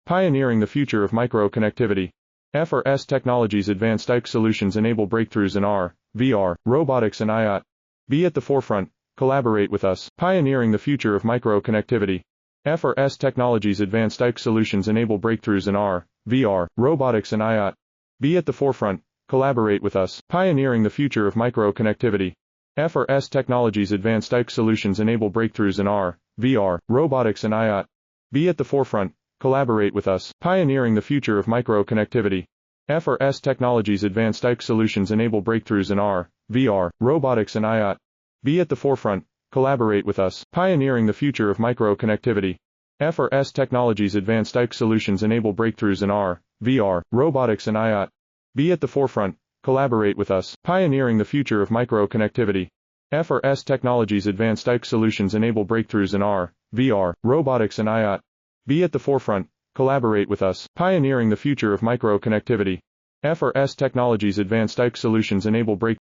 Pioneering the future of micro-connectivity. FRS Technologies Advanced IC Solutions enable breakthroughs in AR, VR, robotics and IoT. Be at the forefront. Collaborate with us. Pioneering the future of micro-connectivity. FRS Technologies Advanced IC Solutions enable breakthroughs in AR, VR, robotics and IoT. Be at the forefront. Collaborate with us. Pioneering the future of micro-connectivity. FRS Technologies Advanced IC Solutions enable breakthroughs in AR, VR, robotics and IoT. Be at the forefront. Collaborate with us. Pioneering the future of micro-connectivity. FRS Technologies Advanced IC Solutions enable breakthroughs in AR, VR, robotics and IoT. Be at the forefront. Collaborate with us. Pioneering the future of micro-connectivity. FRS Technologies Advanced IC Solutions enable breakthroughs in AR, VR, robotics and IoT. Be at the forefront. Collaborate with us. Pioneering the future of micro-connectivity. FRS Technologies Advanced IC Solutions enable breakthroughs in AR, VR, robotics and IoT. Be at the forefront. Collaborate with us. Pioneering the future of micro-connectivity. FRS Technologies Advanced IC Solutions enable breakthroughs